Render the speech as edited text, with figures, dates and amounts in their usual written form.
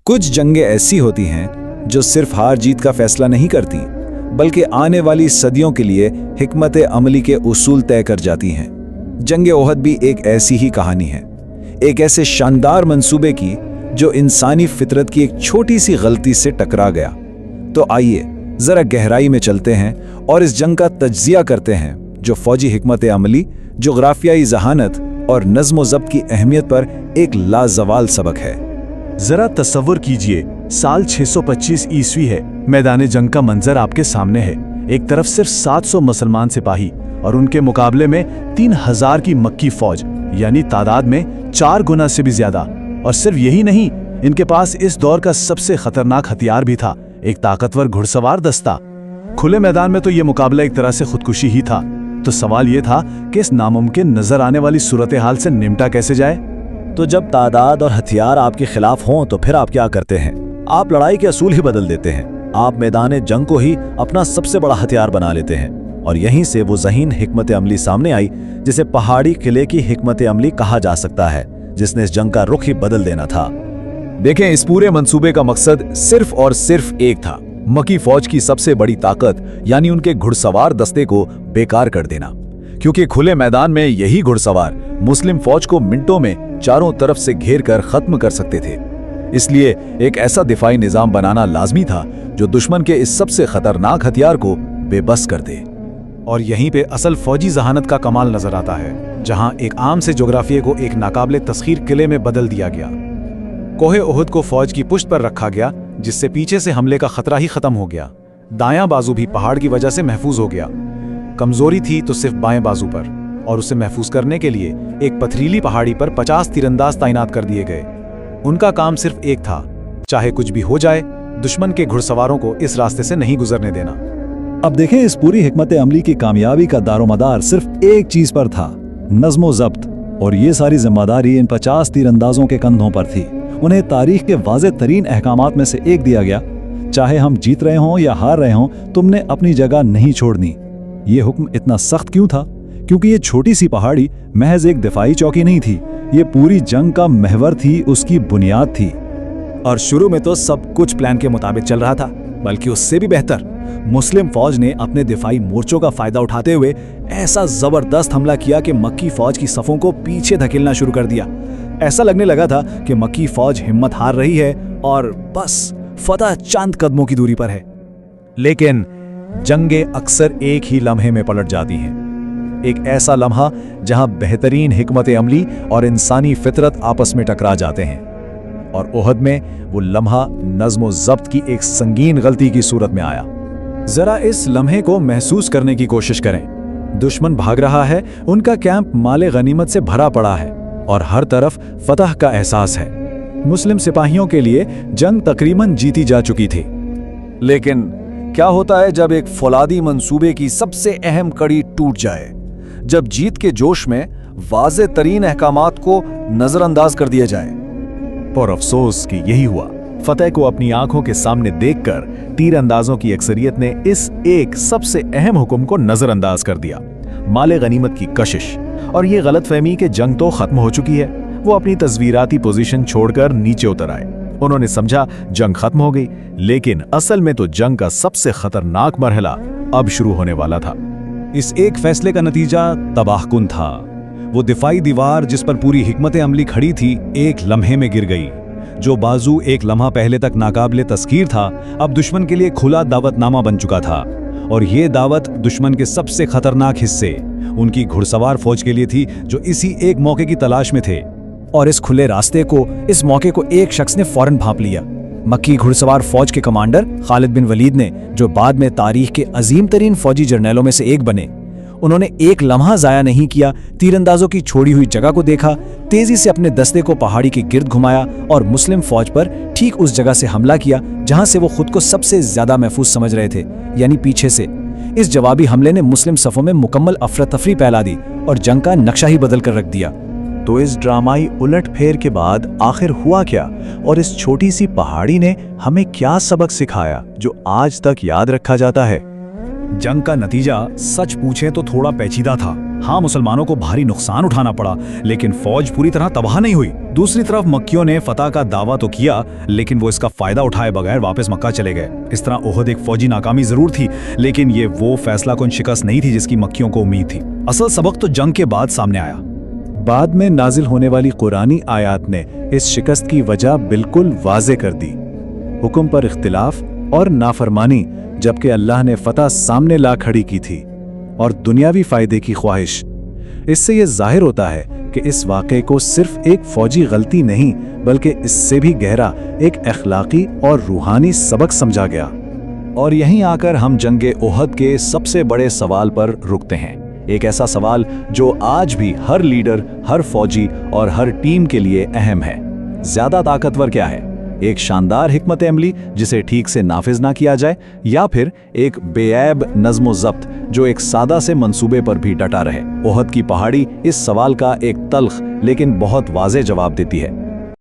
कुछ जंगें ऐसी होती हैं जो सिर्फ हार जीत का फैसला नहीं करती, बल्कि आने वाली सदियों के लिए हिकमत अमली के उसूल तय कर जाती हैं। जंग ओहद भी एक ऐसी ही कहानी है, एक ऐसे शानदार मंसूबे की जो इंसानी फितरत की एक छोटी सी गलती से टकरा गया। तो आइए जरा गहराई में चलते हैं और इस जंग का तज्जिया करते हैं जो फौजी हिकमत अमली, जोग्राफियाई जहानत और नज़्म व ज़ब्त की अहमियत पर एक लाजवाल सबक है। जरा तसव्वुर कीजिए, साल 625 ईस्वी है। मैदान जंग का मंजर आपके सामने है। एक तरफ सिर्फ 700 मुसलमान सिपाही और उनके मुकाबले में 3000 की मक्की फौज, यानी तादाद में 4 गुना से भी ज्यादा। और सिर्फ यही नहीं, इनके पास इस दौर का सबसे खतरनाक हथियार भी था, एक ताकतवर घुड़सवार दस्ता। खुले मैदान में तो ये मुकाबला एक तरह से खुदकुशी ही था। तो सवाल ये था कि इस नामुमकिन नजर आने वाली सूरत हाल से निमटा कैसे जाए। तो जब तादाद और हथियार आपके खिलाफ हों तो फिर आप क्या करते हैं? आप लड़ाई के असूल ही बदल देते हैं। आप मैदान जंग को ही अपना सबसे बड़ा हथियार बना लेते हैं। और यहीं से वो ज़हीन हिकमत अमली सामने आई जिसे पहाड़ी किले की हिकमत अमली कहा जा सकता है, जिसने इस जंग का रुख ही बदल देना था। देखें, इस पूरे मंसूबे का मकसद सिर्फ और सिर्फ एक था, मक्की फौज की सबसे बड़ी ताकत यानी उनके घुड़सवार दस्ते को बेकार कर देना। क्योंकि खुले मैदान में यही घुड़सवार मुस्लिम फौज को मिनटों में चारों तरफ से घेर कर खत्म कर सकते थे। इसलिए एक ऐसा दिफाई निजाम बनाना लाजमी था जो दुश्मन के इस सबसे खतरनाक हथियार को बेबस कर दे। और यहीं पे असल फौजी जहानत का कमाल नजर आता है, जहां एक आम से जोग्राफिये को एक नाकाबिले तस्खीर किले में बदल दिया गया। कोहे ओहद को फौज की पुष्ट पर रखा गया, जिससे पीछे से हमले का खतरा ही खत्म हो गया। दायां बाजू भी पहाड़ की वजह से महफूज हो गया। कमजोरी थी तो सिर्फ बाएं बाजू पर, और उसे महफूज करने के लिए एक पथरीली पहाड़ी पर 50 तीरंदाज तैनात कर दिए गए। उनका काम सिर्फ एक था, चाहे कुछ भी हो जाए, दुश्मन के घुड़सवारों को इस रास्ते से नहीं गुजरने देना। अब देखें, इस पूरी हिकमत अमली की कामयाबी का दारोमदार सिर्फ एक चीज पर था, नज़्म व ज़ब्त। और ये सारी जिम्मेदारी इन 50 तीरंदाजों के कंधों पर थी। उन्हें तारीख के वाज़ेह तरीन अहकामात में से एक दिया गया, चाहे हम जीत रहे हों या हार रहे हों, तुमने अपनी जगह नहीं छोड़नी। ये हुक्म इतना सख्त क्यों था? क्योंकि ये छोटी सी पहाड़ी महज एक दिफाई चौकी नहीं थी, ये पूरी जंग का महवर थी, उसकी बुनियाद थी। और शुरू में तो सब कुछ प्लान के मुताबिक चल रहा था, बल्कि उससे भी बेहतर। मुस्लिम फौज ने अपने दिफाई मोर्चों का फायदा उठाते हुए ऐसा जबरदस्त हमला किया कि मक्की फौज की सफों को पीछे धकेलना शुरू कर दिया। ऐसा लगने लगा था कि मक्की फौज हिम्मत हार रही है और बस फतह चंद कदमों की दूरी पर है। लेकिन जंगे अक्सर एक ही लम्हे में पलट जाती हैं। एक ऐसा लम्हा जहां बेहतरीन हिकमत अमली और इंसानी फितरत आपस में टकरा जाते हैं। और ओहद में वो लम्हा नज़्म व ज़ब्त की एक संगीन गलती की सूरत में आया। जरा इस लम्हे को महसूस करने की कोशिश करें। दुश्मन भाग रहा है, उनका कैंप माले गनीमत से भरा पड़ा है और हर तरफ फतह का एहसास है। मुस्लिम सिपाहियों के लिए जंग तकरीबन जीती जा चुकी थी। लेकिन क्या होता है जब एक फौलादी मंसूबे की सबसे अहम कड़ी टूट जाए, जब जीत के जोश में वाज़ेह तरीन अहकामात को नजरअंदाज कर दिया जाए? पर अफसोस कि यही हुआ। फतेह को अपनी आंखों के सामने देखकर तीरंदाजों की अक्सरियत ने इस एक सबसे अहम हुक्म को नजरअंदाज कर दिया, माले गनीमत की कशिश। और ये गलतफहमी कि जंग तो खत्म हो चुकी है। वो अपनी तस्वीराती पोजीशन छोड़कर नीचे उतर आए। उन्होंने समझा जंग खत्म हो गई, लेकिन असल में तो जंग का सबसे खतरनाक मरहला अब शुरू होने वाला था। इस एक फैसले का नतीजा तबाहकुन था। वो दिफाई दीवार जिस पर पूरी हिकमत अमली खड़ी थी, एक लम्हे में गिर गई। जो बाजू एक लम्हा पहले तक नाकाबिले तस्खीर था, अब दुश्मन के लिए खुला दावतनामा बन चुका था। और ये दावत दुश्मन के सबसे खतरनाक हिस्से, उनकी घुड़सवार फौज के लिए थी, जो इसी एक मौके की तलाश में थे। और इस खुले रास्ते को, इस मौके को एक शख्स ने फौरन भांप लिया। मक्की घुड़सवार फौज के कमांडर खालिद बिन वलीद ने, जो बाद में तारीख के अजीम तरीन फौजी जर्नैलों में से एक बने। उन्होंने एक लम्हा जाया नहीं किया, तीरंदाजों की छोड़ी हुई जगह को देखा, तेजी से अपने दस्ते को पहाड़ी के गिर्द घुमाया और मुस्लिम फौज पर ठीक उस जगह से हमला किया जहां से वो खुद को सबसे ज्यादा महफूज समझ रहे थे, यानी पीछे से। इस जवाबी हमले ने मुस्लिम सफों में मुकम्मल अफरा-तफरी फैला दी और जंग का नक्शा ही बदल कर रख दिया। तो इस ड्रामाई उलट फेर के बाद आखिर हुआ क्या, और इस छोटी सी पहाड़ी ने हमें क्या सबक सिखाया जो आज तक याद रखा जाता है? जंग का नतीजा सच पूछें तो थोड़ा पेचीदा था। हाँ, मुसलमानों को भारी नुकसान उठाना पड़ा, लेकिन फौज पूरी तरह तबाह नहीं हुई। दूसरी तरफ मक्कियों ने फतह का दावा तो किया, लेकिन वो इसका फायदा उठाए बगैर वापस मक्का चले गए। इस तरह ओहद एक फौजी नाकामी जरूर थी, लेकिन ये वो फैसला कुन शिकस्त नहीं थी जिसकी मक्कियों को उम्मीद थी। असल सबक तो जंग के बाद सामने आया। बाद में नाजिल होने वाली कुरानी आयात ने इस शिकस्त की वजह बिल्कुल वाज़े कर दी। हुक्म पर इख्तिलाफ और नाफरमानी, जबकि अल्लाह ने फतह सामने ला खड़ी की थी, और दुनियावी फायदे की ख्वाहिश। इससे यह जाहिर होता है कि इस वाक़े को सिर्फ एक फौजी गलती नहीं, बल्कि इससे भी गहरा एक अखलाकी और रूहानी सबक समझा गया। और यहीं आकर हम जंगे ओहद के सबसे बड़े सवाल पर रुकते हैं। एक ऐसा सवाल जो आज भी हर लीडर, हर फौजी और हर टीम के लिए अहम है। ज्यादा ताकतवर क्या है, एक शानदार हिकमत अमली जिसे ठीक से नाफिज ना किया जाए, या फिर एक बेऐब नज़्म ज़ब्त जो एक सादा से मंसूबे पर भी डटा रहे? ओहद की पहाड़ी इस सवाल का एक तल्ख लेकिन बहुत वाज़े जवाब देती है।